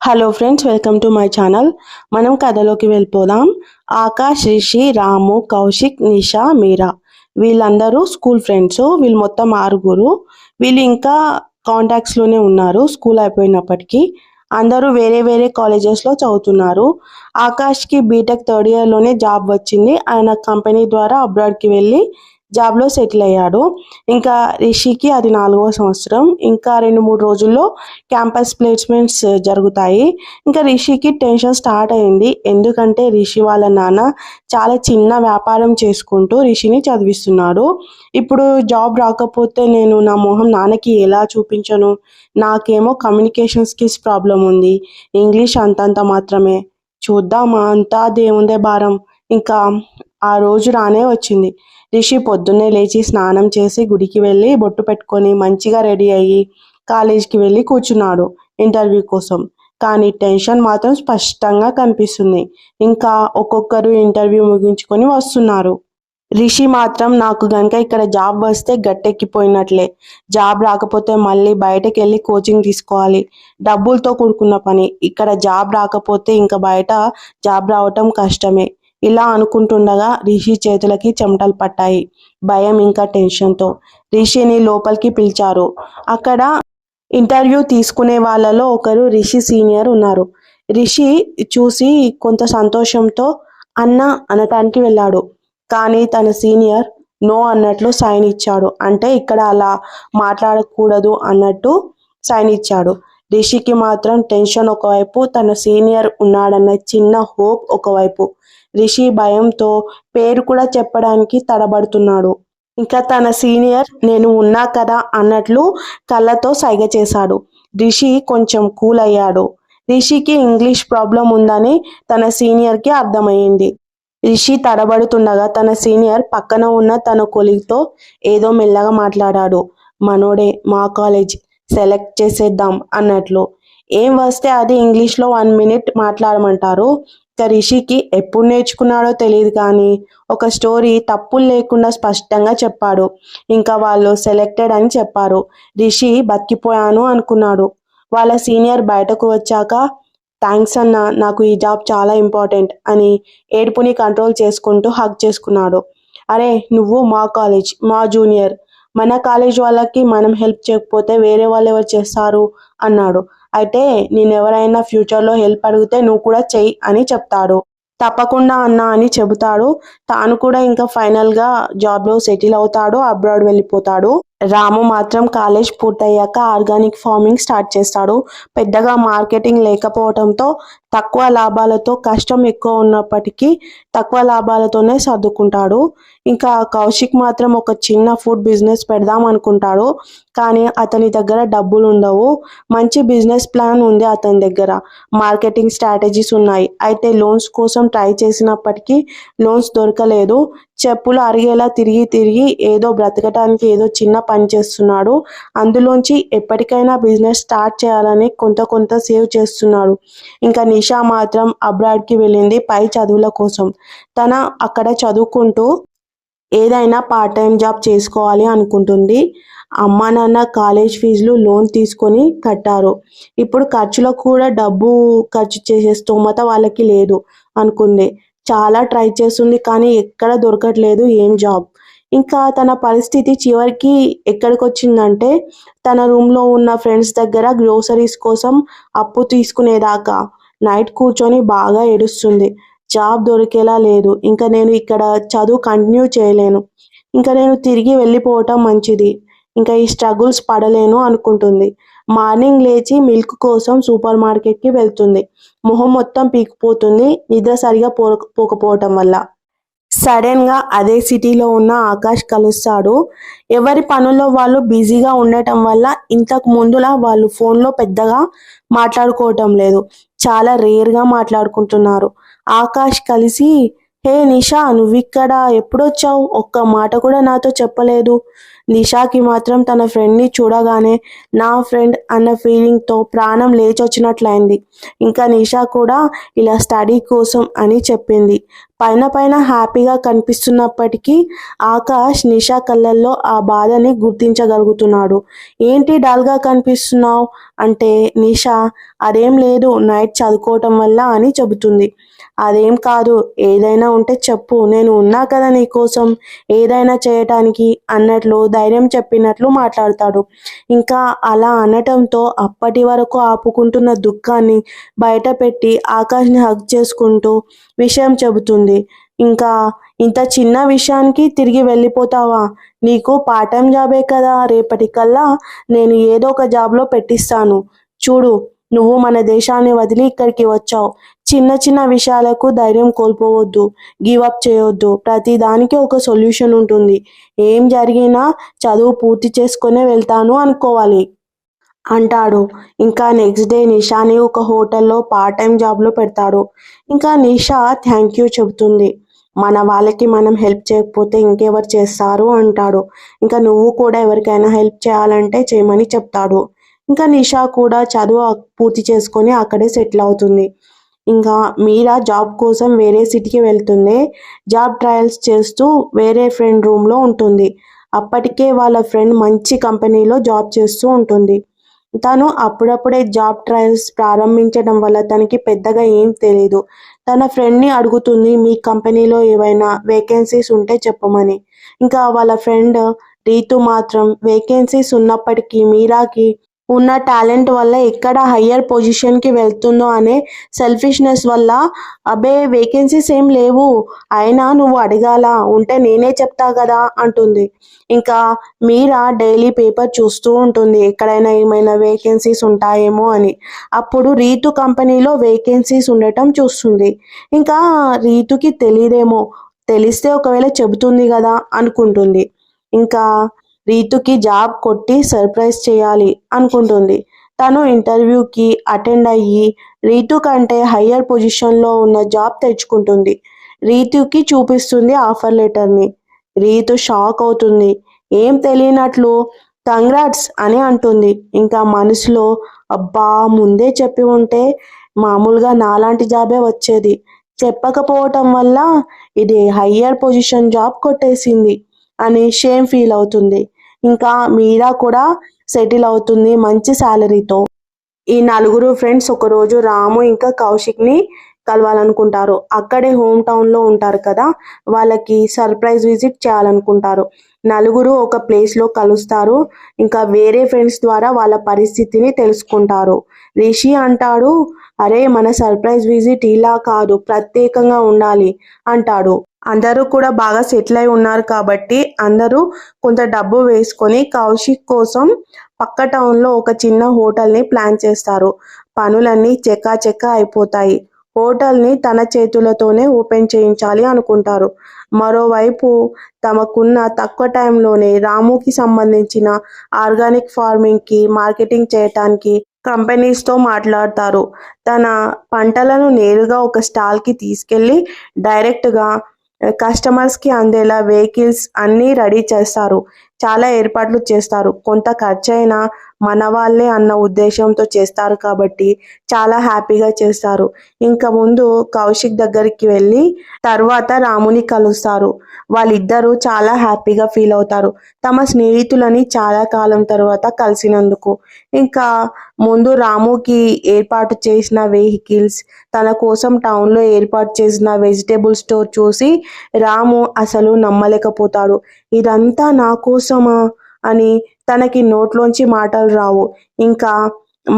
Hello friends, welcome to my channel. మనం కథలోకి వెళ్ళిపోదాం. ఆకాష్, రిషి, రాము, కౌశిక్, నిషా, మీరా వీళ్ళందరూ స్కూల్ ఫ్రెండ్స్. వీళ్ళు మొత్తం 6. వీళ్ళు ఇంకా కాంటాక్ట్స్లోనే ఉన్నారు స్కూల్ అయిపోయినప్పటికీ. అందరూ వేరే వేరే కాలేజెస్లో చదువుతున్నారు. ఆకాష్కి బీటెక్ థర్డ్ ఇయర్లోనే జాబ్ వచ్చింది. ఆయన కంపెనీ ద్వారా అబ్రాడ్కి వెళ్ళి జాబ్లో సెటిల్ అయ్యాడు. ఇంకా రిషికి అది 4వ సంవత్సరం. ఇంకా 2-3 రోజుల్లో క్యాంపస్ ప్లేస్మెంట్స్ జరుగుతాయి. ఇంకా రిషికి టెన్షన్ స్టార్ట్ అయింది. ఎందుకంటే రిషి వాళ్ళ నాన్న చాలా చిన్న వ్యాపారం చేసుకుంటూ రిషిని చదివిస్తున్నాడు. ఇప్పుడు జాబ్ రాకపోతే నేను నా మొహం నాన్నకి ఎలా చూపించను? నాకేమో కమ్యూనికేషన్ స్కిల్స్ ప్రాబ్లం ఉంది. ఇంగ్లీష్ అంతంత మాత్రమే. చూద్దామా, అంతా దేవుందే భారం. ఇంకా ఆ రోజు రానే వచ్చింది. రిషి పొద్దున్నే లేచి స్నానం చేసి గుడికి వెళ్ళి బొట్టు పెట్టుకొని మంచిగా రెడీ అయ్యి కాలేజ్కి వెళ్ళి కూర్చున్నాడు ఇంటర్వ్యూ కోసం. కానీ టెన్షన్ మాత్రం స్పష్టంగా కనిపిస్తుంది. ఇంకా ఒక్కొక్కరు ఇంటర్వ్యూ ముగించుకొని వస్తున్నారు. రిషి మాత్రం నాకు గనుక ఇక్కడ జాబ్ వస్తే గట్టెక్కిపోయినట్లే. జాబ్ రాకపోతే మళ్ళీ బయటకు వెళ్ళి కోచింగ్ తీసుకోవాలి. డబ్బులతో కూడుకున్న పని. ఇక్కడ జాబ్ రాకపోతే ఇంకా బయట జాబ్ రావటం కష్టమే. ఇలా అనుకుంటుండగా రిషి చేతులకి చెమటలు పట్టాయి. భయం ఇంకా టెన్షన్తో. రిషిని లోపలికి పిలిచారు. అక్కడ ఇంటర్వ్యూ తీసుకునే వాళ్ళలో ఒకరు రిషి సీనియర్ ఉన్నారు. రిషి చూసి కొంత సంతోషంతో అన్న అనటానికి వెళ్ళాడు. కానీ తన సీనియర్ నో అన్నట్లు సైన్ ఇచ్చాడు. అంటే ఇక్కడ అలా మాట్లాడకూడదు అన్నట్టు సైన్ ఇచ్చాడు. రిషికి మాత్రం టెన్షన్ ఒకవైపు, తన సీనియర్ ఉన్నాడన్న చిన్న హోప్ ఒకవైపు. రిషి భయంతో పేరు కూడా చెప్పడానికి తడబడుతున్నాడు. ఇంకా తన సీనియర్ నేను ఉన్నా కదా అన్నట్లు కళ్ళతో సైగ చేశాడు. రిషి కొంచెం కూల్ అయ్యాడు. రిషికి ఇంగ్లీష్ ప్రాబ్లం ఉందని తన సీనియర్కి అర్థమైంది. రిషి తడబడుతుండగా తన సీనియర్ పక్కన ఉన్న తన కొలీగ్తో ఏదో మెల్లగా మాట్లాడాడు. మనోడే, మా కాలేజ్ సెలెక్ట్ చేసేద్దాం అన్నట్లు. ఏం వస్తే అది ఇంగ్లీష్లో 1 minute మాట్లాడమంటారు. ఇక రిషికి ఎప్పుడు నేర్చుకున్నాడో తెలియదు కానీ ఒక స్టోరీ తప్పులు లేకుండా స్పష్టంగా చెప్పాడు. ఇంకా వాళ్ళు సెలెక్టెడ్ అని చెప్పారు. రిషి బతికిపోయాను అనుకున్నాడు. వాళ్ళ సీనియర్ బయటకు వచ్చాక థ్యాంక్స్ అన్న, నాకు ఈ జాబ్ చాలా ఇంపార్టెంట్ అని ఏడుపుని కంట్రోల్ చేసుకుంటూ హగ్ చేసుకున్నాడు. అరే నువ్వు మా కాలేజ్, మా జూనియర్, మన కాలేజ్ వాళ్ళకి మనం హెల్ప్ చేయకపోతే వేరే వాళ్ళు ఎవరు చేస్తారు అన్నాడు. అయితే నేనెవరైనా ఫ్యూచర్లో హెల్ప్ అడిగితే నువ్వు కూడా చెయ్యి అని చెప్తాడు. తప్పకుండా అన్న అని చెబుతాడు. తాను కూడా ఇంకా ఫైనల్గా జాబ్లో సెటిల్ అవుతాడు, అబ్రాడ్ వెళ్ళిపోతాడు. రాము మాత్రం కాలేజ్ పూర్తయ్యాక ఆర్గానిక్ ఫార్మింగ్ స్టార్ట్ చేస్తాడు. పెద్దగా మార్కెటింగ్ లేకపోవడంతో తక్కువ లాభాలతో, కష్టం ఎక్కువ ఉన్నప్పటికీ తక్కువ లాభాలతోనే సర్దుకుంటాడు. ఇంకా కౌశిక్ మాత్రం ఒక చిన్న ఫుడ్ బిజినెస్ పెడదాం అనుకుంటాడు. కానీ అతని దగ్గర డబ్బులు ఉండవు. మంచి బిజినెస్ ప్లాన్ ఉంది అతని దగ్గర, మార్కెటింగ్ స్ట్రాటజీస్ ఉన్నాయి. అయితే లోన్స్ కోసం ట్రై చేసినప్పటికీ లోన్స్ దొరకలేదు. చెప్పులు అరిగేలా తిరిగి తిరిగి ఏదో బ్రతకటానికి ఏదో చిన్న పని చేస్తున్నాడు. అందులోంచి ఎప్పటికైనా బిజినెస్ స్టార్ట్ చేయాలని కొంత సేవ్ చేస్తున్నాడు. ఇంకా నిషా మాత్రం అబ్రాడ్కి వెళ్ళింది పై చదువుల కోసం. తన అక్కడ చదువుకుంటూ ఏదైనా పార్ట్ టైం జాబ్ చేసుకోవాలి అనుకుంటుంది. అమ్మా నాన్న కాలేజ్ ఫీజులు లోన్ తీసుకొని కట్టారు. ఇప్పుడు ఖర్చులకు కూడా డబ్బు ఖర్చు చేసే స్తోమత వాళ్ళకి లేదు అనుకుంది. చాలా ట్రై చేస్తుంది కానీ ఎక్కడ దొరకట్లేదు ఏం జాబ్. ఇంకా తన పరిస్థితి చివరికి ఎక్కడికి వచ్చిందంటే తన రూమ్లో ఉన్న ఫ్రెండ్స్ దగ్గర గ్రోసరీస్ కోసం అప్పు తీసుకునేదాకా. నైట్ కూర్చొని బాగా ఏడుస్తుంది. జాబ్ దొరికేలా లేదు. ఇంకా నేను ఇక్కడ చదువు కంటిన్యూ చేయలేను. ఇంకా నేను తిరిగి వెళ్ళిపోవటం మంచిది. ఇంకా ఈ స్ట్రగుల్స్ పడలేను అనుకుంటుంది. మార్నింగ్ లేచి మిల్క్ కోసం సూపర్ మార్కెట్కి వెళ్తుంది. మొహం మొత్తం పీకిపోతుంది నిద్ర సరిగా పోకపోవటం వల్ల. సడన్గా అదే సిటీలో ఉన్న ఆకాష్ కలుస్తాడు. ఎవరి పనుల్లో వాళ్ళు బిజీగా ఉండటం వల్ల ఇంతకు ముందులా వాళ్ళు ఫోన్లో పెద్దగా మాట్లాడుకోవటం లేదు. చాలా రేర్గా మాట్లాడుకుంటున్నారు. ఆకాష్ కలిసి హే నిషా, నువ్విక్కడ ఎప్పుడొచ్చావు? ఒక్క మాట కూడా నాతో చెప్పలేదు. నిషాకి మాత్రం తన ఫ్రెండ్ని చూడగానే నా ఫ్రెండ్ అన్న ఫీలింగ్తో ప్రాణం లేచొచ్చినట్లయింది. ఇంకా నిషా కూడా ఇలా స్టడీ కోసం అని చెప్పింది. పైన పైన హ్యాపీగా కనిపిస్తున్నప్పటికీ ఆకాష్ నిషా కళ్ళల్లో ఆ బాధని గుర్తించగలుగుతున్నాడు. ఏంటి డల్గా కనిపిస్తున్నావు అంటే నిషా అదేం లేదు నైట్ చదువుకోవటం వల్ల అని చెబుతుంది. అదేం కాదు ఏదైనా ఉంటే చెప్పు నేను ఉన్నా కదా నీకోసం ఏదైనా చేయటానికి అన్నట్లు ధైర్యం చెప్పినట్లు మాట్లాడతాడు. ఇంకా అలా అనటంతో అప్పటి వరకు ఆపుకుంటున్న దుఃఖాన్ని బయటపెట్టి ఆకాష్ని హగ్ చేసుకుంటూ విషయం చెబుతుంది. ఇంకా ఇంత చిన్న విషయానికి తిరిగి వెళ్ళిపోతావా? నీకు పార్ట్ టైం జాబే కదా, రేపటికల్లా నేను ఏదో ఒక జాబ్లో పెట్టిస్తాను. చూడు నువ్వు మన దేశాన్ని వదిలి ఇక్కడికి వచ్చావు. చిన్న చిన్న విషయాలకు ధైర్యం కోల్పోవద్దు, గివ్ అప్ చేయొద్దు. ప్రతి దానికి ఒక సొల్యూషన్ ఉంటుంది. ఏం జరిగినా చదువు పూర్తి చేసుకునే వెళ్తాను అనుకోవాలి అంటాడు. ఇంకా నెక్స్ట్ డే నిషాని ఒక హోటల్లో పార్ట్ టైం జాబ్లో పెడతాడు. ఇంకా నిషా థ్యాంక్ యూ చెబుతుంది. మన వాళ్ళకి మనం హెల్ప్ చేయకపోతే ఇంకెవరు చేస్తారు అంటాడు. ఇంకా నువ్వు కూడా ఎవరికైనా హెల్ప్ చేయాలంటే చేయమని చెప్తాడు. ఇంకా నిషా కూడా చదువు పూర్తి చేసుకొని అక్కడే సెటిల్ అవుతుంది. ఇంకా మీరా జాబ్ కోసం వేరే సిటీకి వెళ్తుంది. జాబ్ ట్రయల్స్ చేస్తూ వేరే ఫ్రెండ్ రూమ్లో ఉంటుంది. అప్పటికే వాళ్ళ ఫ్రెండ్ మంచి కంపెనీలో జాబ్ చేస్తూ ఉంటుంది. తను అప్పుడప్పుడే జాబ్ ట్రయల్స్ ప్రారంభించడం వల్ల తనకి పెద్దగా ఏం తెలీదు. తన ఫ్రెండ్ని అడుగుతుంది మీ కంపెనీలో ఏవైనా వేకెన్సీస్ ఉంటే చెప్పమని. ఇంకా వాళ్ళ ఫ్రెండ్ రీతు మాత్రం వేకెన్సీస్ ఉన్నప్పటికీ మీరాకి ఉన్న టాలెంట్ వల్ల ఎక్కడ హయ్యర్ పొజిషన్కి వెళ్తుందో అనే సెల్ఫిష్నెస్ వల్ల అబే వేకెన్సీస్ ఏం లేవు, అయినా నువ్వు అడగాల ఉంటే నేనే చెప్తా కదా అంటుంది. ఇంకా మీరా డైలీ పేపర్ చూస్తూ ఉంటుంది ఎక్కడైనా ఏమైనా వేకెన్సీస్ ఉంటాయేమో అని. అప్పుడు రీతు కంపెనీలో వేకెన్సీస్ ఉండటం చూస్తుంది. ఇంకా రీతుకి తెలియదేమో, తెలిస్తే ఒకవేళ చెబుతుంది కదా అనుకుంటుంది. ఇంకా రీతుకి జాబ్ కొట్టి సర్ప్రైజ్ చేయాలి అనుకుంటుంది. తను ఇంటర్వ్యూకి అటెండ్ అయ్యి రీతు కంటే హయ్యర్ పొజిషన్లో ఉన్న జాబ్ తెచ్చుకుంటుంది. రీతుకి చూపిస్తుంది ఆఫర్ లెటర్ని. రీతు షాక్ అవుతుంది. ఏం తెలియనట్లు కంగ్రాట్స్ అని అంటుంది. ఇంకా మనసులో అబ్బా ముందే చెప్పి ఉంటే మామూలుగా నాలాంటి జాబే వచ్చేది, చెప్పకపోవటం వల్ల ఇది హయ్యర్ పొజిషన్ జాబ్ కొట్టేసింది అని షేమ్ ఫీల్ అవుతుంది. ఇంకా మీరా కూడా సెటిల్ అవుతుంది మంచి శాలరీతో. ఈ నలుగురు ఫ్రెండ్స్ ఒకరోజు రాము ఇంకా కౌశిక్ని కలవాలనుకుంటారు. అక్కడే హోమ్ టౌన్లో ఉంటారు కదా, వాళ్ళకి సర్ప్రైజ్ విజిట్ చేయాలనుకుంటారు. నలుగురు ఒక ప్లేస్లో కలుస్తారు. ఇంకా వేరే ఫ్రెండ్స్ ద్వారా వాళ్ళ పరిస్థితిని తెలుసుకుంటారు. రిషి అంటాడు, అరే మన సర్ప్రైజ్ విజిట్ ఇలా కాదు ప్రత్యేకంగా ఉండాలి అంటాడు. అందరూ కూడా బాగా సెటిల్ అయి ఉన్నారు కాబట్టి అందరూ కొంత డబ్బు వేసుకొని కౌశిక్ కోసం పక్క టౌన్లో ఒక చిన్న హోటల్ని ప్లాన్ చేస్తారు. పనులన్నీ చెక్కా అయిపోతాయి. హోటల్ని తన చేతులతోనే ఓపెన్ చేయించాలి అనుకుంటారు. మరోవైపు తమకున్న తక్కువ టైంలోనే రాముకి సంబంధించిన ఆర్గానిక్ ఫార్మింగ్కి మార్కెటింగ్ చేయటానికి కంపెనీస్తో మాట్లాడతారు. తన పంటలను నేరుగా ఒక స్టాల్కి తీసుకెళ్ళి డైరెక్ట్గా కస్టమర్స్కి అందేలా వెహికల్స్ అన్నీ రెడీ చేస్తారు. చాలా ఏర్పాట్లు చేస్తారు. కొంత ఖర్చైనా మన వాళ్ళే అన్న ఉద్దేశంతో చేస్తారు కాబట్టి చాలా హ్యాపీగా చేస్తారు. ఇంకా ముందు కౌశిక్ దగ్గరికి వెళ్ళి తర్వాత రాముని కలుస్తారు. వాళ్ళిద్దరూ చాలా హ్యాపీగా ఫీల్ అవుతారు తమ స్నేహితులని చాలా కాలం తర్వాత కలిసినందుకు. ఇంకా ముందు రాముకి ఏర్పాటు చేసిన వెహికల్స్, తన కోసం టౌన్లో ఏర్పాటు చేసిన వెజిటేబుల్ స్టోర్ చూసి రాము అసలు నమ్మలేకపోతాడు. ఇదంతా నా కోసమా అని తనకి నోట్లోంచి మాటలు రావు. ఇంకా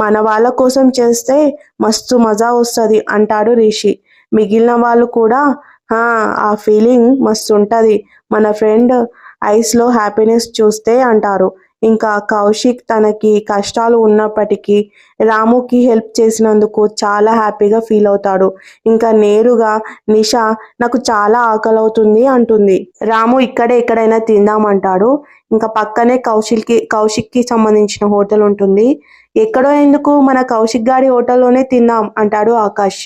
మన వాళ్ళ కోసం చేస్తే మస్తు మజా వస్తుంది అంటాడు రిషి. మిగిలిన వాళ్ళు కూడా ఆ ఫీలింగ్ మస్తు ఉంటుంది, మన ఫ్రెండ్ ఐస్లో హ్యాపీనెస్ చూస్తే అంటారు. ఇంకా కౌశిక్ తనకి కష్టాలు ఉన్నప్పటికీ రాముకి హెల్ప్ చేసినందుకు చాలా హ్యాపీగా ఫీల్ అవుతాడు. ఇంకా నేరుగా నిషా నాకు చాలా ఆకలి అవుతుంది అంటుంది. రాము ఇక్కడే ఎక్కడైనా తిందామంటాడు. ఇంకా పక్కనే కౌశిక్కి సంబంధించిన హోటల్ ఉంటుంది. ఎక్కడో ఎందుకు మన కౌశిక్ గారి హోటల్లోనే తిందాం అంటాడు ఆకాష్.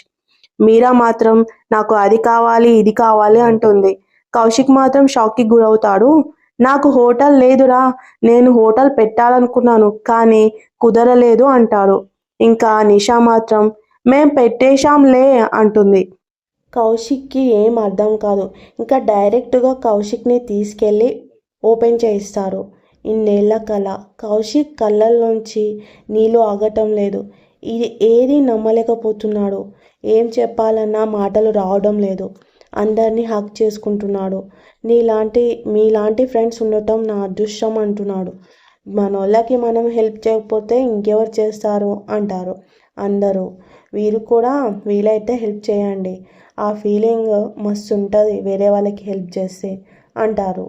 మీరా మాత్రం నాకు అది కావాలి ఇది కావాలి అంటుంది. కౌశిక్ మాత్రం షాక్కి గురవుతాడు. నాకు హోటల్ లేదురా, నేను హోటల్ పెట్టాలనుకున్నాను కానీ కుదరలేదు అంటాడు. ఇంకా నిషా మాత్రం మేం పెట్టేశాంలే అంటుంది. కౌశిక్కి ఏం అర్థం కాదు. ఇంకా డైరెక్ట్గా కౌశిక్ని తీసుకెళ్ళి ఓపెన్ చేయిస్తారు. ఇన్నేళ్ల కళ. కౌశిక్ కళ్ళల్లోంచి నీళ్ళు ఆగటం లేదు. ఇది ఏది నమ్మలేకపోతున్నాడు. ఏం చెప్పాలన్నా మాటలు రావడం లేదు. అందరినీ హక్ చేసుకుంటున్నాడు. మీలాంటి ఫ్రెండ్స్ ఉండటం నా అదృష్టం అంటున్నాడు. మనోళ్ళకి మనం హెల్ప్ చేయకపోతే ఇంకెవరు చేస్తారు అంటారు అందరూ. వీరు కూడా వీలైతే హెల్ప్ చేయండి. ఆ ఫీలింగ్ మస్తు ఉంటుంది వేరే వాళ్ళకి హెల్ప్ చేస్తే అంటారు.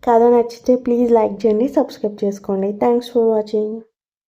కథ నచ్చితే ప్లీజ్ లైక్ చేయండి, సబ్స్క్రైబ్ చేసుకోండి. Thanks for watching.